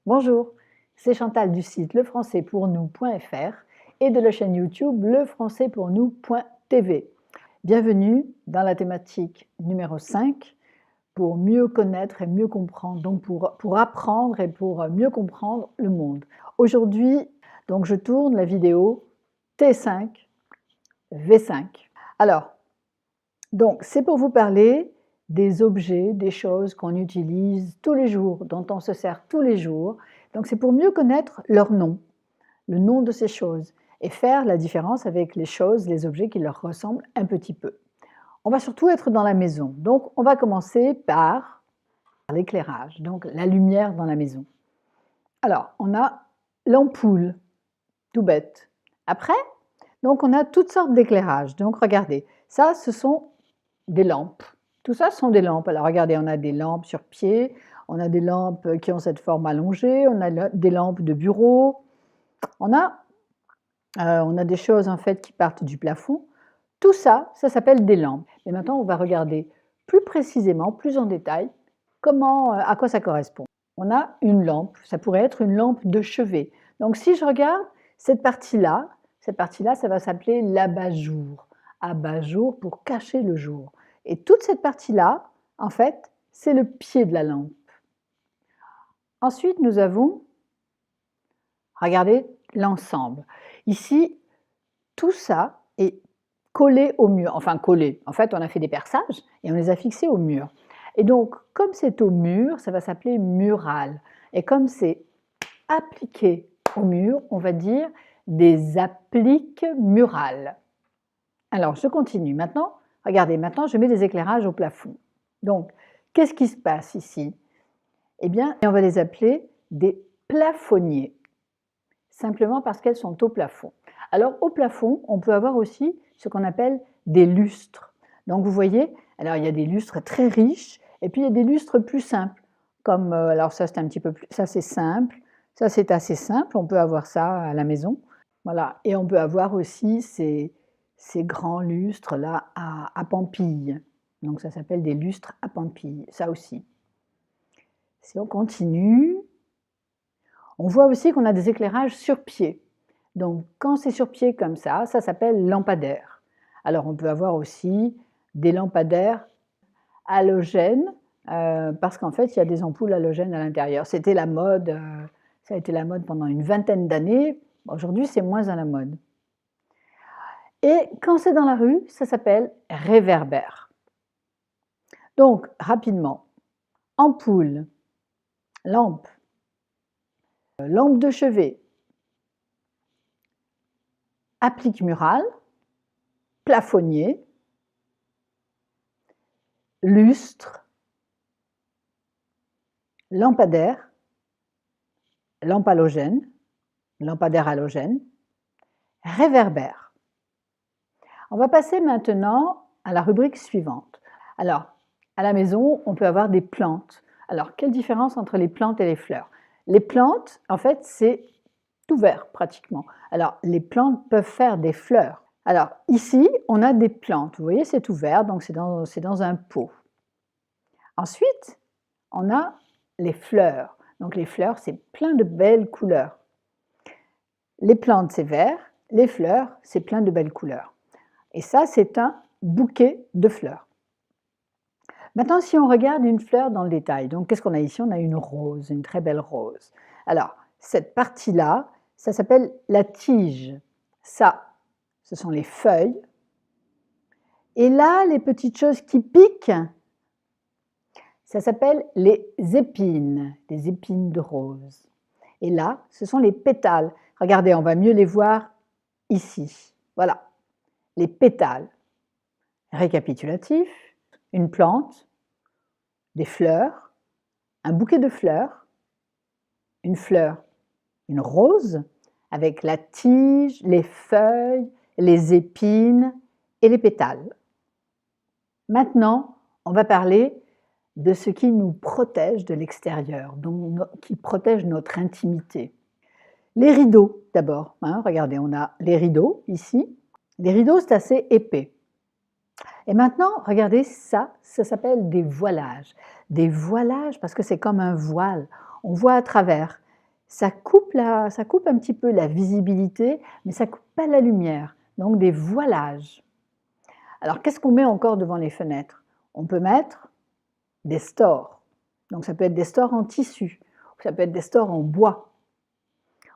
Bonjour, c'est Chantal du site lefrançaispournous.fr et de la chaîne YouTube lefrançaispournous.tv. Bienvenue dans la thématique numéro 5 pour mieux connaître et mieux comprendre, donc pour apprendre et pour mieux comprendre le monde. Aujourd'hui, donc je tourne la vidéo T5 V5. Alors, donc c'est pour vous parler des objets, des choses qu'on utilise tous les jours, dont on se sert tous les jours. Donc c'est pour mieux connaître leur nom, le nom de ces choses, et faire la différence avec les choses, les objets qui leur ressemblent un petit peu. On va surtout être dans la maison. Donc on va commencer par l'éclairage, donc la lumière dans la maison. Alors on a l'ampoule, tout bête. Après, donc on a toutes sortes d'éclairages. Donc regardez, ça ce sont des lampes. Tout ça sont des lampes. Alors regardez, on a des lampes sur pied, on a des lampes qui ont cette forme allongée, on a des lampes de bureau, on a des choses en fait qui partent du plafond. Tout ça, ça s'appelle des lampes. Et maintenant, on va regarder plus précisément, plus en détail, à quoi ça correspond. On a une lampe, ça pourrait être une lampe de chevet. Donc si je regarde cette partie-là, ça va s'appeler l'abat-jour. Abat-jour pour cacher le jour. Et toute cette partie-là, en fait, c'est le pied de la lampe. Ensuite, nous avons, regardez, l'ensemble. Ici, tout ça est collé au mur. Enfin, collé. En fait, on a fait des perçages et on les a fixés au mur. Et donc, comme c'est au mur, ça va s'appeler mural. Et comme c'est appliqué au mur, on va dire des appliques murales. Alors, je continue. Maintenant, regardez, maintenant, je mets des éclairages au plafond. Donc, qu'est-ce qui se passe ici? Eh bien, on va les appeler des plafonniers, simplement parce qu'elles sont au plafond. Alors, au plafond, on peut avoir aussi ce qu'on appelle des lustres. Donc, vous voyez, alors il y a des lustres très riches, et puis il y a des lustres plus simples, comme, alors ça c'est un petit peu plus, ça c'est simple, ça c'est assez simple, on peut avoir ça à la maison. Voilà, et on peut avoir aussi ces grands lustres-là à pampilles. Donc ça s'appelle des lustres à pampilles, ça aussi. Si on continue, on voit aussi qu'on a des éclairages sur pied. Donc quand c'est sur pied comme ça s'appelle lampadaire. Alors on peut avoir aussi des lampadaires halogènes, parce qu'en fait il y a des ampoules halogènes à l'intérieur. C'était la mode, ça a été la mode pendant une vingtaine d'années. Aujourd'hui c'est moins à la mode. Et quand c'est dans la rue, ça s'appelle réverbère. Donc, rapidement, ampoule, lampe, lampe de chevet, applique murale, plafonnier, lustre, lampadaire, lampe halogène, lampadaire halogène, réverbère. On va passer maintenant à la rubrique suivante. Alors, à la maison, on peut avoir des plantes. Alors, quelle différence entre les plantes et les fleurs? Les plantes, en fait, c'est tout vert pratiquement. Alors, les plantes peuvent faire des fleurs. Alors, ici, on a des plantes. Vous voyez, c'est tout vert, donc c'est dans un pot. Ensuite, on a les fleurs. Donc, les fleurs, c'est plein de belles couleurs. Les plantes, c'est vert. Les fleurs, c'est plein de belles couleurs. Et ça, c'est un bouquet de fleurs. Maintenant, si on regarde une fleur dans le détail, donc qu'est-ce qu'on a ici? On a une rose, une très belle rose. Alors, cette partie-là, ça s'appelle la tige. Ça, ce sont les feuilles. Et là, les petites choses qui piquent, ça s'appelle les épines de rose. Et là, ce sont les pétales. Regardez, on va mieux les voir ici. Voilà. Les pétales. Récapitulatif, une plante, des fleurs, un bouquet de fleurs, une fleur, une rose, avec la tige, les feuilles, les épines et les pétales. Maintenant, on va parler de ce qui nous protège de l'extérieur, qui protège notre intimité. Les rideaux, d'abord. Regardez, on a les rideaux ici. Les rideaux, c'est assez épais. Et maintenant, regardez ça s'appelle des voilages. Des voilages parce que c'est comme un voile. On voit à travers. ça coupe un petit peu la visibilité, mais ça ne coupe pas la lumière, donc des voilages. Alors, qu'est-ce qu'on met encore devant les fenêtres? On peut mettre des stores. Donc, ça peut être des stores en tissu, ça peut être des stores en bois.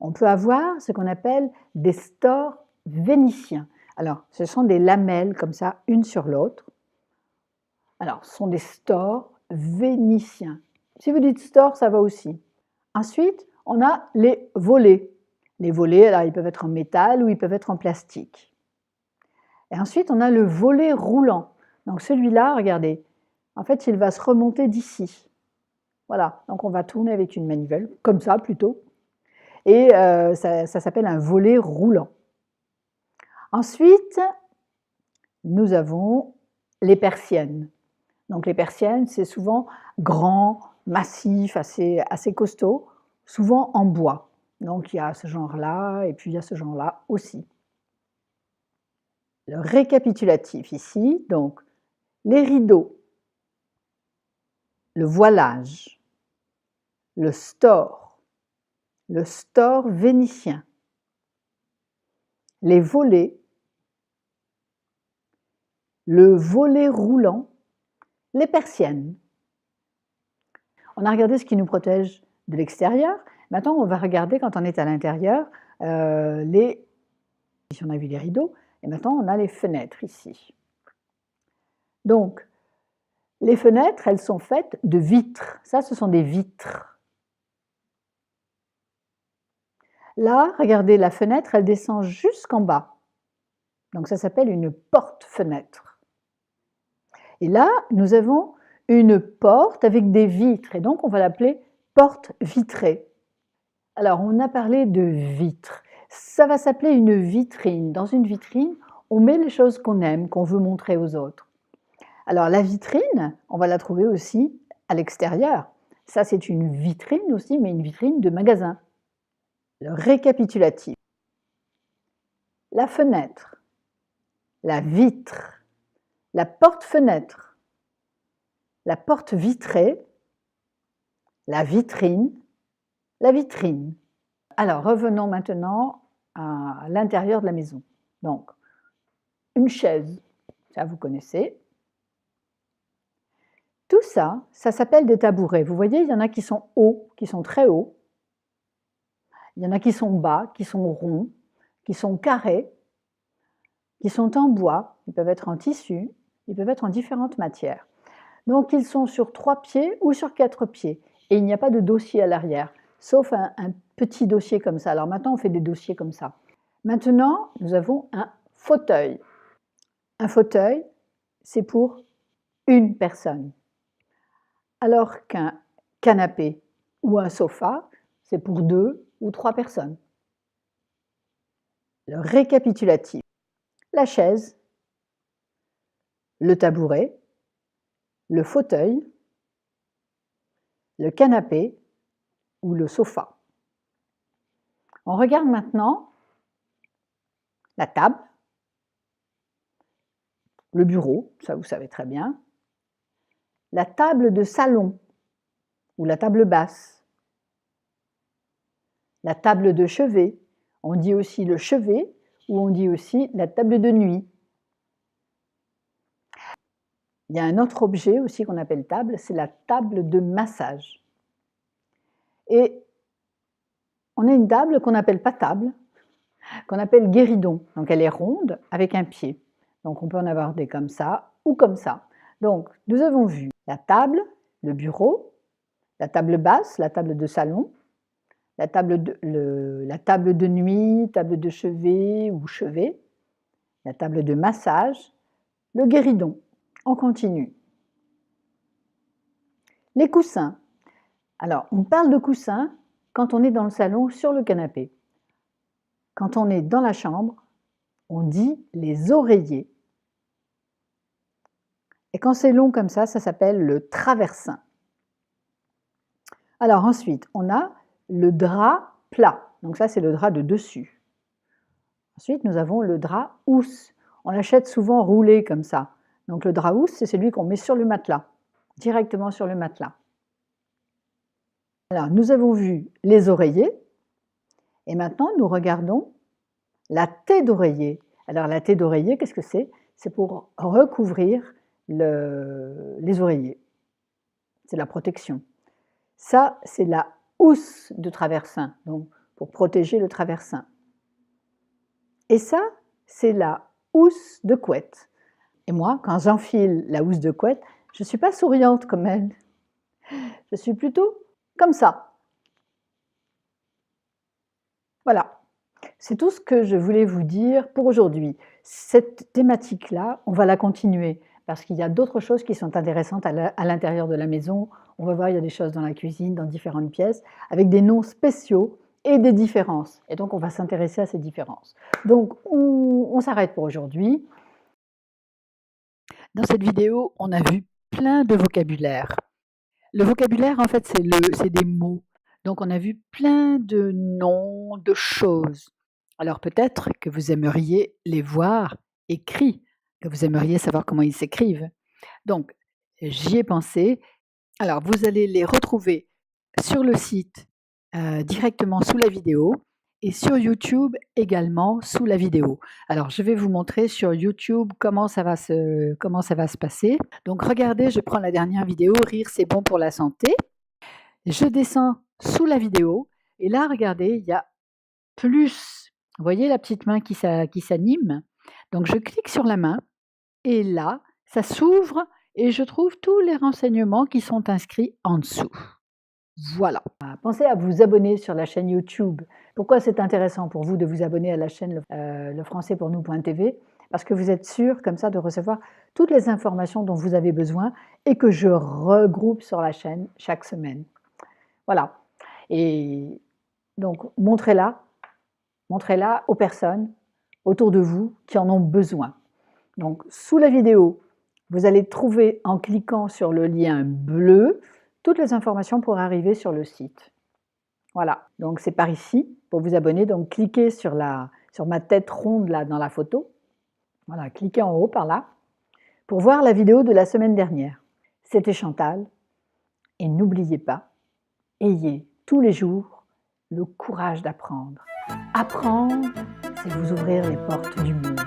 On peut avoir ce qu'on appelle des stores vénitiens. Alors, ce sont des lamelles comme ça, une sur l'autre. Alors, ce sont des stores vénitiens. Si vous dites store, ça va aussi. Ensuite, on a les volets. Les volets, alors, ils peuvent être en métal ou ils peuvent être en plastique. Et ensuite, on a le volet roulant. Donc celui-là, regardez, en fait, il va se remonter d'ici. Voilà, donc on va tourner avec une manivelle, comme ça plutôt. Et ça s'appelle un volet roulant. Ensuite, nous avons les persiennes. Donc les persiennes, c'est souvent grand, massif, assez costaud, souvent en bois. Donc il y a ce genre-là, et puis il y a ce genre-là aussi. Le récapitulatif ici, donc les rideaux, le voilage, le store vénitien, les volets, le volet roulant, les persiennes. On a regardé ce qui nous protège de l'extérieur. Maintenant, on va regarder quand on est à l'intérieur, ici on a vu les rideaux, et maintenant on a les fenêtres ici. Donc, les fenêtres, elles sont faites de vitres. Ça, ce sont des vitres. Là, regardez, la fenêtre, elle descend jusqu'en bas. Donc ça s'appelle une porte-fenêtre. Et là, nous avons une porte avec des vitres, et donc on va l'appeler porte vitrée. Alors, on a parlé de vitres. Ça va s'appeler une vitrine. Dans une vitrine, on met les choses qu'on aime, qu'on veut montrer aux autres. Alors, la vitrine, on va la trouver aussi à l'extérieur. Ça, c'est une vitrine aussi, mais une vitrine de magasin. Le récapitulatif. La fenêtre, la vitre, la porte-fenêtre, la porte vitrée, la vitrine, la vitrine. Alors, revenons maintenant à l'intérieur de la maison. Donc, une chaise, ça vous connaissez. Tout ça, ça s'appelle des tabourets. Vous voyez, il y en a qui sont hauts, qui sont très hauts. Il y en a qui sont bas, qui sont ronds, qui sont carrés, qui sont en bois, ils peuvent être en tissu, ils peuvent être en différentes matières. Donc, ils sont sur 3 pieds ou sur 4 pieds. Et il n'y a pas de dossier à l'arrière, sauf un petit dossier comme ça. Alors maintenant, on fait des dossiers comme ça. Maintenant, nous avons un fauteuil. Un fauteuil, c'est pour une personne. Alors qu'un canapé ou un sofa, c'est pour 2 ou 3 personnes. Le récapitulatif. La chaise, le tabouret, le fauteuil, le canapé ou le sofa. On regarde maintenant la table, le bureau, ça vous savez très bien, la table de salon ou la table basse, la table de chevet, on dit aussi le chevet ou on dit aussi la table de nuit. Il y a un autre objet aussi qu'on appelle table, c'est la table de massage. Et on a une table qu'on n'appelle pas table, qu'on appelle guéridon. Donc elle est ronde avec un pied. Donc on peut en avoir des comme ça ou comme ça. Donc nous avons vu la table, le bureau, la table basse, la table de salon, la table de nuit, table de chevet ou chevet, la table de massage, le guéridon. On continue. Les coussins. Alors, on parle de coussins quand on est dans le salon sur le canapé. Quand on est dans la chambre, on dit les oreillers. Et quand c'est long comme ça s'appelle le traversin. Alors ensuite, on a le drap plat. Donc ça, c'est le drap de dessus. Ensuite, nous avons le drap housse. On l'achète souvent roulé comme ça. Donc le drap housse, c'est celui qu'on met sur le matelas, directement sur le matelas. Alors, nous avons vu les oreillers et maintenant nous regardons la tête d'oreiller. Alors, la tête d'oreiller, qu'est-ce que c'est? C'est pour recouvrir les oreillers. C'est la protection. Ça, c'est la housse de traversin, donc pour protéger le traversin. Et ça, c'est la housse de couette. Et moi, quand j'enfile la housse de couette, je ne suis pas souriante comme elle. Je suis plutôt comme ça. Voilà. C'est tout ce que je voulais vous dire pour aujourd'hui. Cette thématique-là, on va la continuer parce qu'il y a d'autres choses qui sont intéressantes à l'intérieur de la maison. On va voir, il y a des choses dans la cuisine, dans différentes pièces, avec des noms spéciaux et des différences. Et donc, on va s'intéresser à ces différences. Donc, on s'arrête pour aujourd'hui. Dans cette vidéo, on a vu plein de vocabulaire. Le vocabulaire, en fait, c'est des mots. Donc, on a vu plein de noms, de choses. Alors, peut-être que vous aimeriez les voir écrits, que vous aimeriez savoir comment ils s'écrivent. Donc, j'y ai pensé. Alors, vous allez les retrouver sur le site directement sous la vidéo et sur YouTube également sous la vidéo. Alors, je vais vous montrer sur YouTube comment ça va se passer. Donc, regardez, je prends la dernière vidéo, Rire, c'est bon pour la santé. Je descends sous la vidéo et là, regardez, il y a plus. Vous voyez la petite main qui s'anime? Donc, je clique sur la main et là, ça s'ouvre et je trouve tous les renseignements qui sont inscrits en dessous. Voilà. Pensez à vous abonner sur la chaîne YouTube. Pourquoi c'est intéressant pour vous de vous abonner à la chaîne lefrançaispournous.tv? Parce que vous êtes sûr comme ça de recevoir toutes les informations dont vous avez besoin et que je regroupe sur la chaîne chaque semaine. Voilà. Et donc, montrez-la aux personnes autour de vous qui en ont besoin. Donc, sous la vidéo, vous allez trouver en cliquant sur le lien bleu toutes les informations pour arriver sur le site. Voilà, donc c'est par ici pour vous abonner. Donc, cliquez sur ma tête ronde là dans la photo. Voilà, cliquez en haut par là pour voir la vidéo de la semaine dernière. C'était Chantal et n'oubliez pas, ayez tous les jours le courage d'apprendre. Apprendre, c'est vous ouvrir les portes du monde.